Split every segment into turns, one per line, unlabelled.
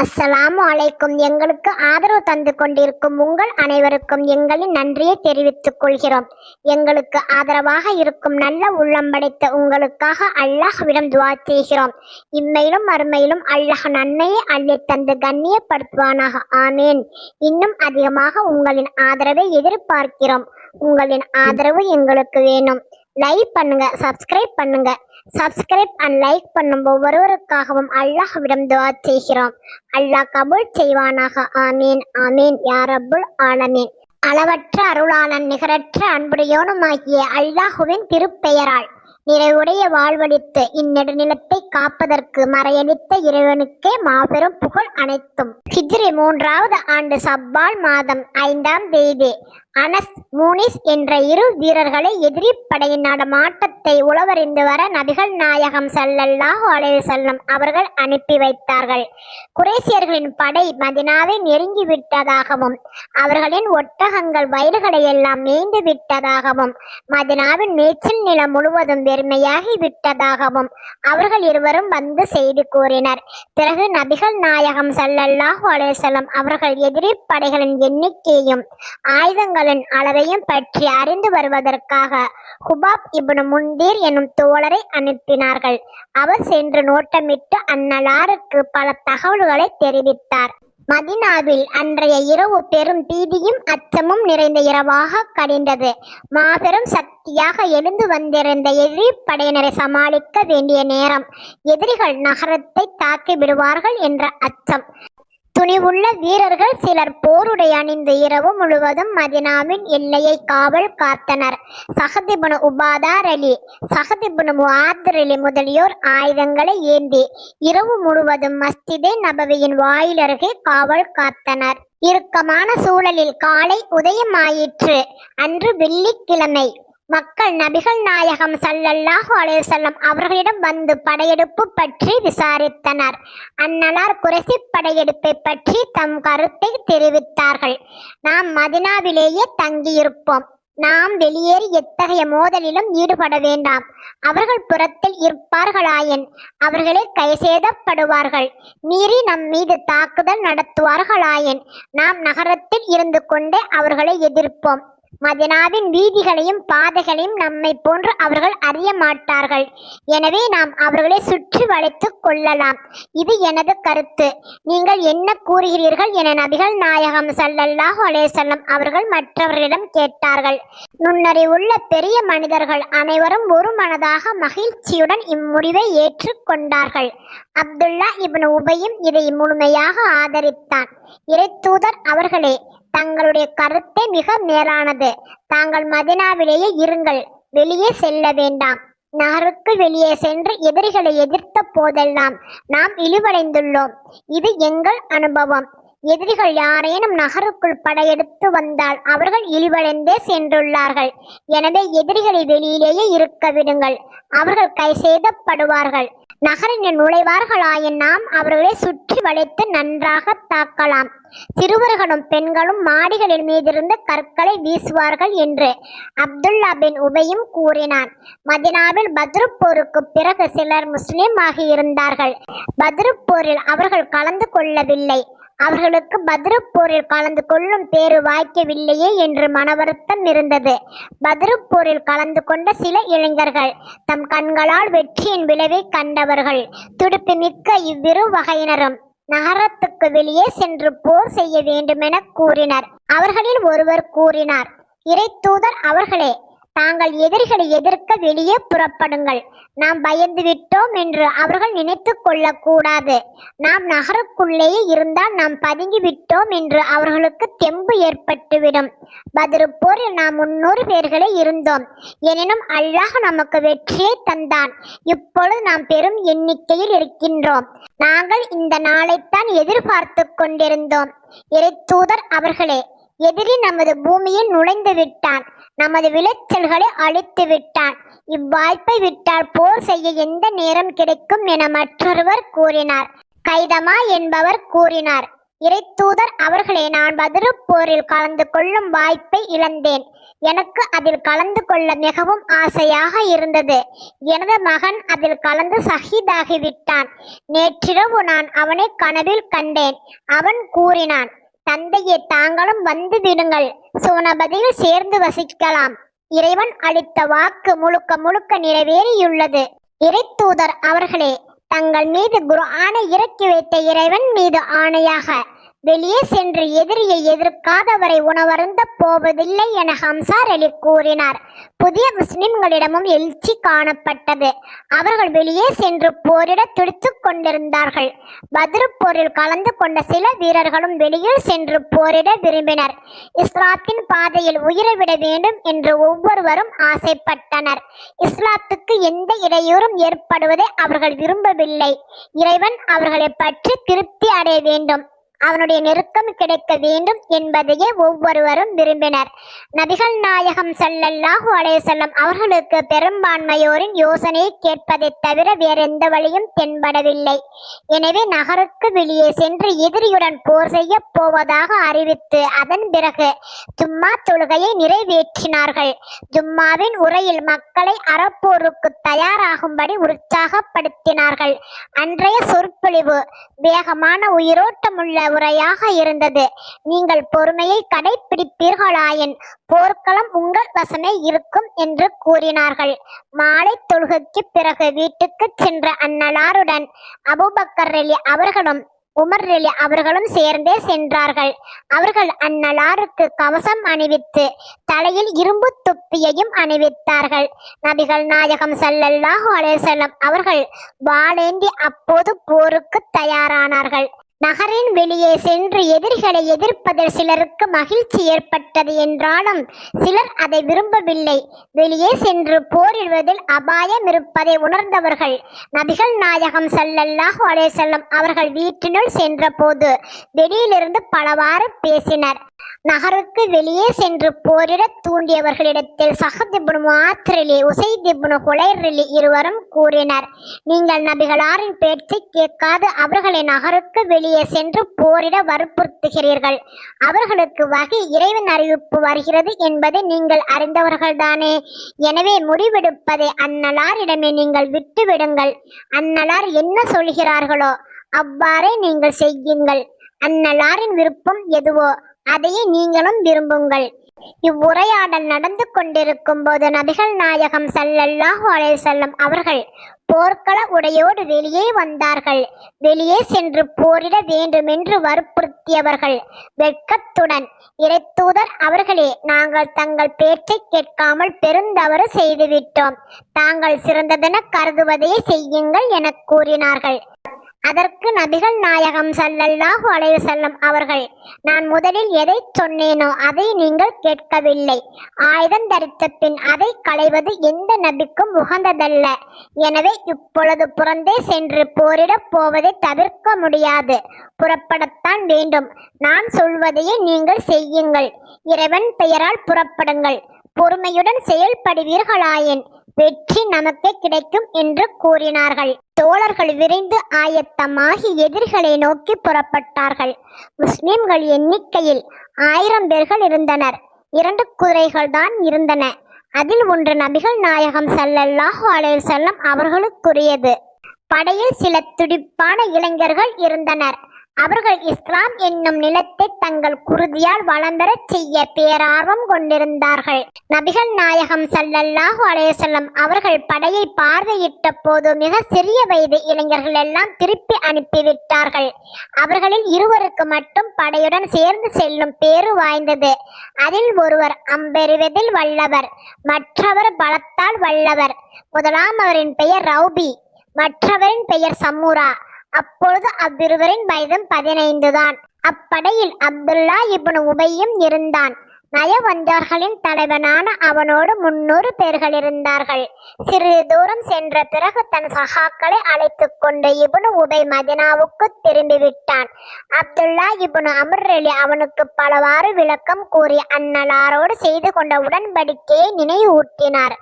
அஸ்ஸலாமு அலைக்கும். எங்களுக்கு ஆதரவு தந்து கொண்டிருக்கும் உங்கள் அனைவருக்கும் எங்களின் நன்றியை தெரிவித்துக் கொள்கிறோம். எங்களுக்கு ஆதரவாக இருக்கும் நல்ல உள்ளம் படைத்த உங்களுக்காக அல்லாஹ்விடம் துஆ செய்கிறோம். இம்மையிலும் மறுமையிலும் அல்லாஹ் நன்மையை அள்ளித் தந்து கண்ணியப்படுத்துவானாக. ஆமீன். இன்னும் அதிகமாக உங்களின் ஆதரவை எதிர்பார்க்கிறோம். உங்களின் ஆதரவு எங்களுக்கு வேணும். லைக் பண்ணுங்க, சப்ஸ்கிரைப் பண்ணுங்க. சப்ஸ்கிரைப் அண்ட் லைக் பண்ணும் ஒவ்வொருவருக்காகவும் அல்லாஹ்விடம் துஆ செய்கிறோம். அல்லாஹ் கபூல் செய்வானாக. ஆமீன் ஆமீன் யா ரப்புல் ஆலமீன். அளவற்ற அருளாளன் நிகரற்ற அன்புடையோனுமாகிய அல்லாஹுவின் திருப்பெயரால் நிறைவுடைய வாழ்வளித்து இந்நெடுநிலத்தை காப்பதற்கு மறையளித்த இறைவனுக்கே மாபெரும் புகழ் அனைத்தும். ஹிஜ்ரி 3வது ஆண்டு சப்பால் மாதம் 5ஆம் தேதி அனஸ் மூனிஸ் என்ற இரு வீரர்களை எதிரி படையின் நடமாட்டத்தை உளவறிந்து வர நபிகள் நாயகம் ஸல்லல்லாஹு அலைஹி வஸல்லம் அவர்கள் அனுப்பி வைத்தார்கள். குறைசியர்களின் படை மதினாவை நெருங்கி விட்டதாகவும் அவர்களின் ஒட்டகங்கள் வயல்களை எல்லாம் மேய்ந்து விட்டதாகவும் மதினாவின் மேய்ச்சல் நிலம் முழுவதும் வெறுமையாகி விட்டதாகவும் அவர்கள் இருவரும் வந்து செய்தி கூறினர். பிறகு நபிகள் நாயகம் ஸல்லல்லாஹு அலைஹி வஸல்லம் அவர்கள் எதிரி படைகளின் எண்ணிக்கையும் ஆயுதங்களின் அளவையும் பற்றி அறிந்து வருவதற்காக ஹுபாப் இப்னு முன்தீர் எனும் தோழரை அனுப்பினார்கள். அவர் சென்று நோட்டமிட்டு அந்நலாருக்கு பல தகவல்களை தெரிவித்தார். மதினாவில் அன்றைய இரவு பெரும் பீதியும் அச்சமும் நிறைந்த இரவாக கடிந்தது. மாபெரும் சக்தியாக எழுந்து வந்திருந்த எதிரி படையினரை சமாளிக்க வேண்டிய நேரம். எதிரிகள் நகரத்தை தாக்கி விடுவார்கள் என்ற அச்சம். துணிவுள்ள வீரர்கள் சிலர் போருடை அணிந்து இரவு முழுவதும் மதினாவின் எல்லையை காவல் காத்தனர். சஅத் இப்னு உபாதா ரலி, சஅத் இப்னு முஆத் ரலி முதலியோர் ஆயுதங்களை ஏந்தி இரவு முழுவதும் மஸ்ஜிதே நபவியின் வாயிலருகே காவல் காத்தனர். இறுக்கமான சூழலில் காலை உதயமாயிற்று. அன்று வெள்ளிக்கிழமை. மக்கள் நபிகள் நாயகம் ஸல்லல்லாஹு அலைஹி வஸல்லம் அவர்களிடம் வந்து படையெடுப்பு பற்றி விசாரித்தனர். அந்நலார் குறைசி படையெடுப்பை பற்றி தம் கருத்தை தெரிவித்தார்கள். நாம் மதினாவிலேயே தங்கியிருப்போம். நாம் வெளியேறி எத்தகைய மோதலிலும் ஈடுபட வேண்டாம். அவர்கள் புறத்தில் இருப்பார்களாயின் அவர்களே கைசேதப்படுவார்கள். மீறி நம் மீது தாக்குதல் நடத்துவார்களாயின் நாம் நகரத்தில் இருந்து கொண்டே அவர்களை எதிர்ப்போம். மதினாவின் வீதிகளையும் பாதைகளையும் நம்மை போன்று அவர்கள் அறிய மாட்டார்கள். எனவே நாம் அவர்களை சுற்றி வளைத்துக் கொள்ளலாம். இது எனது கருத்து. நீங்கள் என்ன கூறுகிறீர்கள் என நபிகள் நாயகம் ஸல்லல்லாஹு அலைஹி வஸல்லம் அவர்கள் மற்றவர்களிடம் கேட்டார்கள். நுண்ணறிவுள்ள பெரிய மனிதர்கள் அனைவரும் ஒரு மனதாக மகிழ்ச்சியுடன் இம்முடிவை ஏற்றுக்கொண்டார்கள். அப்துல்லா இப்னு உபையும் இதை முழுமையாக ஆதரித்தான். இறைத்தூதர் அவர்களே, தங்களுடைய கருத்தை மிக மேலானது. தாங்கள் மதினாவிலேயே இருங்கள், வெளியே செல்ல வேண்டாம். நகருக்கு வெளியே சென்று எதிரிகளை எதிர்த்த போதெல்லாம் நாம் இழிவடைந்துள்ளோம். இது எங்கள் அனுபவம். எதிரிகள் யாரேனும் நகருக்குள் படையெடுத்து வந்தால் அவர்கள் இழிவடைந்தே சென்றுள்ளார்கள். எனவே எதிரிகளை வெளியிலேயே இருக்க விடுங்கள். அவர்கள் கைசேதப்படுவார்கள். நகரில் நுழைவார்களாயின் நாம் அவர்களை சுற்றி வளைத்து நன்றாக தாக்கலாம். சிறுவர்களும் பெண்களும் மாடிகளின் மீதிருந்து கற்களை வீசுவார்கள் என்று அப்துல்லா பின் உபையும் கூறினான். மதினாவில் பத்ரு போருக்கு பிறகு சிலர் முஸ்லிம் ஆகி இருந்தார்கள். பத்ரு போரில் அவர்கள் கலந்து கொள்ளவில்லை. அவர்களுக்கு பத்ரு போரில் கலந்து கொள்ளும் பேறு வாய்க்கவில்லையே என்று மனவருத்தம் இருந்தது. பத்ரு போரில் கலந்து கொண்ட சில இளைஞர்கள் தம் கண்களால் வெற்றியின் விளைவை கண்டவர்கள். துடுப்பு மிக்க இவ்விரு வகையினரும் நகரத்துக்கு வெளியே சென்று போர் செய்ய வேண்டுமென கூறினர். அவர்களில் ஒருவர் கூறினார், இறைத்தூதர் அவர்களே, தாங்கள் எதிரிகளை எதிர்க்க வெளியே புறப்படுங்கள். நாம் பயந்து விட்டோம் என்று அவர்கள் நினைத்து கொள்ளக்கூடாது. நாம் நகருக்குள்ளேயே இருந்தால் நாம் பதுங்கி விட்டோம் என்று அவர்களுக்கு தெம்பு ஏற்பட்டுவிடும். பத்ரு போரில் நாம் 300 பேர்களே இருந்தோம். எனினும் அல்லாஹ் நமக்கு வெற்றியை தந்தான். இப்பொழுது நாம் பெரும் எண்ணிக்கையில் இருக்கின்றோம். நாங்கள் இந்த நாளைத்தான் எதிர்பார்த்து கொண்டிருந்தோம். இறைத்தூதர் அவர்களே, எதிரி நமது பூமியில் நுழைந்து விட்டான். நமது விளைச்சல்களை அழித்து விட்டான். இவ்வாய்ப்பை விட்டால் போர் செய்ய எந்த நேரம் கிடைக்கும் என மற்றொருவர் கூறினார். கைதமா என்பவர் கூறினார், இறைத்தூதர் அவர்களே, நான் பத்ரு போரில் கலந்து கொள்ளும் வாய்ப்பை இழந்தேன். எனக்கு அதில் கலந்து கொள்ள மிகவும் ஆசையாக இருந்தது. எனது மகன் அதில் கலந்து ஷஹீதாகிவிட்டான். நேற்றிரவு நான் அவனை கனவில் கண்டேன். அவன் கூறினான், தந்தையே, தாங்களும் வந்து விடுங்கள், சோனபதியில் சேர்ந்து வசிக்கலாம். இறைவன் அளித்த வாக்கு முழுக்க முழுக்க நிறைவேறியுள்ளது. இறைத்தூதர் அவர்களே, தங்கள் மீது குர்ஆனை இறக்கி வைத்த இறைவன் மீது ஆணையாக, வெளியே சென்று எதிரியை எதிர்க்காதவரை உணவருந்த போவதில்லை என ஹம்சார் அலி கூறினார். புதிய முஸ்லிம்களிடமும் எழுச்சி காணப்பட்டது. அவர்கள் வெளியே சென்று போரிட துடித்துக் கொண்டிருந்தார்கள். பத்ரு போரில் கலந்து கொண்ட சில வீரர்களும் வெளியில் சென்று போரிட விரும்பினர். இஸ்லாத்தின் பாதையில் உயிரை வேண்டும் என்று ஒவ்வொருவரும் ஆசைப்பட்டனர். இஸ்லாத்துக்கு எந்த இடையூறும் ஏற்படுவதை அவர்கள் விரும்பவில்லை. இறைவன் அவர்களை பற்றி திருப்தி அடைய வேண்டும், அவனுடைய நெருக்கம் கிடைக்க வேண்டும் என்பதையே ஒவ்வொருவரும் விரும்பினர். நபிகள் நாயகம் ஸல்லல்லாஹு அலைஹி வஸல்லம் அவர்களுக்கு பெரும்பான்மையோரின் யோசனையை கேட்பதை தவிர வேறெந்த வழியும் தென்படவில்லை. எனவே நகருக்கு வெளியே சென்று எதிரியுடன் போர் செய்ய போவதாக அறிவித்து அதன் பிறகு ஜும்மா தொழுகையை நிறைவேற்றினார்கள். ஜும்மாவின் உரையில் மக்களை அறப்போருக்கு தயாராகும்படி உற்சாகப்படுத்தினார்கள். அன்றைய சொற்பொழிவு வேகமான உயிரோட்டமுள்ள உரையாக இருந்தது. நீங்கள் பொறுமையை கடைபிடிப்பீர்களாயின் போர்க்களம் உங்கள் வசமே இருக்கும் என்று கூறினார்கள். மாலை தொழுகைக்கு பிறகு வீட்டுக்கு சென்ற அன்னலாருடன் அபூபக்கர் ரலி அவர்களும் உமர் ரலி அவர்களும் சேர்ந்தே சென்றார்கள். அவர்கள் அன்னலாருக்கு கவசம் அணிவித்து தலையில் இரும்பு தொப்பியையும் அணிவித்தார்கள். நபிகள் நாயகம் ஸல்லல்லாஹு அலைஹி வஸல்லம் அவர்கள் வாளேந்தி அப்போது போருக்கு தயாரானார்கள். நகரின் வெளியே சென்று எதிரிகளை எதிர்ப்பதில் சிலருக்கு மகிழ்ச்சி ஏற்பட்டது என்றாலும் சிலர் அதை விரும்பவில்லை. வெளியே சென்று போரிடுவதில் அபாயம் இருப்பதை உணர்ந்தவர்கள் நபிகள் நாயகம் ஸல்லல்லாஹு அலைஹி வஸல்லம் அவர்கள் வீட்டினுள் சென்ற போது வெளியிலிருந்து பலவாறு பேசினர். நகருக்கு வெளியே சென்று போரிட தூண்டியவர்களிடத்தில் ஸஅத் இப்னு முஆத் ரலி, உஸைத் இப்னு ஹுலைர் ரலி இருவரும் கூறினர், நீங்கள் நபிகளாரின் பேச்சை கேட்காது அவர்களை நகருக்கு வெளியே சென்று போரிட வற்புறுத்துகிறீர்கள். அவர்களுக்கு வகை இறைவன் அறிவிப்பு வருகிறது என்பதை நீங்கள் அறிந்தவர்கள்தானே. எனவே முடிவெடுப்பதை அன்னலாரிடமே நீங்கள் விட்டுவிடுங்கள். அன்னலார் என்ன சொல்கிறார்களோ அவ்வாறே நீங்கள் செய்யுங்கள். அன்னலாரின் விருப்பம் எதுவோ அதையே நீங்களும் விரும்புங்கள். இவ்வுரையாடல் நடந்து கொண்டிருக்கும் போது நபிகள் நாயகம் ஸல்லல்லாஹு அலைஹி வஸல்லம் அவர்கள் போர்க்கள உடையோடு வெளியே வந்தார்கள். வெளியே சென்று போரிட வேண்டுமென்று வற்புறுத்தியவர்கள் வெட்கத்துடன், இறைத்தூதர் அவர்களே, நாங்கள் தங்கள் பேச்சை கேட்காமல் பெருந்தவறு செய்துவிட்டோம். தாங்கள் சிறந்ததென கருதுவதையே செய்யுங்கள் என கூறினார்கள். அதற்கு நபிகள் நாயகம் ஸல்லல்லாஹு அலைஹி வஸல்லம் அவர்கள், நான் முதலில் எதை சொன்னேனோ அதை நீங்கள் கேட்கவில்லை. ஆயுதம் தரித்த பின் அதை களைவது எந்த நபிக்கும் உகந்ததல்ல. எனவே இப்பொழுது புறந்தே சென்று போரிடப் போவதை தவிர்க்க முடியாது. புறப்படத்தான் வேண்டும். நான் சொல்வதையே நீங்கள் செய்யுங்கள். இறைவன் பெயரால் புறப்படுங்கள். பொறுமையுடன் செயல்படுவீர்களாயின் வெற்றி நமக்கு கிடைக்கும் என்று கூறினார்கள். தோழர்கள் விரைந்து ஆயத்தமாகி எதிரிகளை நோக்கி புறப்பட்டார்கள். முஸ்லிம்கள் எண்ணிக்கையில் 1000 பேர்கள் இருந்தனர். 2 குதிரைகள் தான் இருந்தன. அதில் ஒன்று நபிகள் நாயகம் ஸல்லல்லாஹு அலைஹி வஸல்லம் அவர்களுக்குரியது. படையில் சில துடிப்பான இளைஞர்கள் இருந்தனர். அவர்கள் இஸ்லாம் என்னும் நிலத்தை தங்கள் குருதியால் வளம் பெறச் செய்ய பேரார்வம் கொண்டிருந்தார்கள். நபிகள் நாயகம் ஸல்லல்லாஹு அலைஹி வஸல்லம் அவர்கள் படையை பார்வையிட்ட போது மிக சிறிய வயது இளைஞர்கள் எல்லாம் திருப்பி அனுப்பிவிட்டார்கள். அவர்களில் 2 மட்டும் படையுடன் சேர்ந்து செல்லும் பேறு வாய்ந்தது. அதில் ஒருவர் அம்பெறிவதில் வல்லவர், மற்றவர் பலத்தால் வல்லவர். முதலாமவரின் பெயர் ரௌபி, மற்றவரின் பெயர் சமூரா. அப்பொழுது அவ்விருவரின் வயதும் 15 தான். அப்படையில் அப்துல்லா இப்னு உபையும் இருந்தான். நயவஞ்சர்களின் தலைவனான அவனோடு 300 பேர்கள் இருந்தார்கள். சிறிது தூரம் சென்ற பிறகு தன் சகாக்களை அழைத்து கொண்டு இப்னு உபை மதினாவுக்கு திரும்பிவிட்டான். அப்துல்லா இப்னு அம்ர் ரலி அவனுக்கு பலவாறு விளக்கம் கூறி அன்னலாரோடு செய்து கொண்ட உடன்படிக்கையை நினைவூட்டினார்.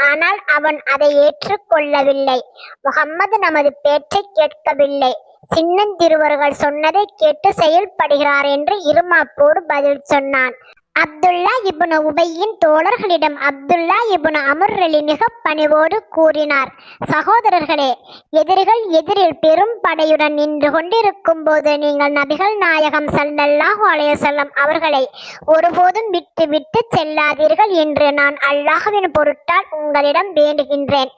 ஆனால் அவன் அதை ஏற்றுக்கொள்ளவில்லை. முகம்மது நமது பேச்சை கேட்கவில்லை. சின்னஞ்சிறுவர்கள் சொன்னதை கேட்டு செயல்படுகிறார் என்று இருமாப்போடு பதில் சொன்னான். அப்துல்லா இப்னு உபையின் தோழர்களிடம் அப்துல்லா இப்னு அம்ர் அலி மிக பணிவோடு கூறினார், சகோதரர்களே, எதிரிகள் எதிரில் பெரும் படையுடன் நின்று கொண்டிருக்கும் போது நீங்கள் நபிகள் நாயகம் ஸல்லல்லாஹு அலைஹி வஸல்லம் அவர்களை ஒருபோதும் விட்டு விட்டு செல்லாதீர்கள் என்று நான் அல்லாஹ்வின் பொருட்டால் உங்களிடம் வேண்டுகின்றேன்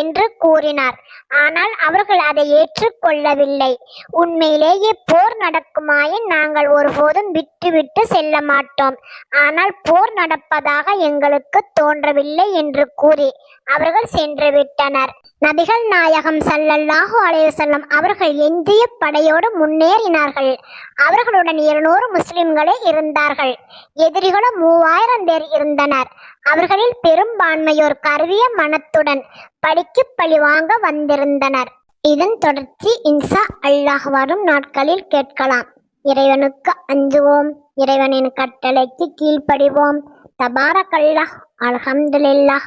என்று கூறினார். ஆனால் அவர்கள் அதை ஏற்றுக்கொள்ளவில்லை. உண்மையிலேயே போர் நடக்குமாயின் நாங்கள் ஒருபோதும் விட்டு விட்டு செல்ல மாட்டோம், ஆனால் போர் நடப்பதாக எங்களுக்கு தோன்றவில்லை என்று கூறி அவர்கள் சென்று விட்டனர். நபிகள் நாயகம் ஸல்லல்லாஹு அலைஹி வஸல்லம் அவர்கள் எஞ்சிய படையோடு முன்னேறினார்கள். அவர்களுடன் 200 முஸ்லிம்களே இருந்தார்கள். எதிரிகளோ 3000 பேர் இருந்தனர். அவர்களில் பெரும்பான்மையோர் கருவிய மனத்துடன் பழிக்கு பழி வாங்க வந்திருந்தனர். இதன் தொடர்ச்சி இன்ஷா அல்லாஹ் வரும் நாட்களில் கேட்கலாம். இறைவனுக்கு அஞ்சுவோம், இறைவனின் கட்டளைக்கு கீழ்ப்படிவோம். தபாரக்கல்லாஹ், அல்ஹம்துலில்லாஹ்.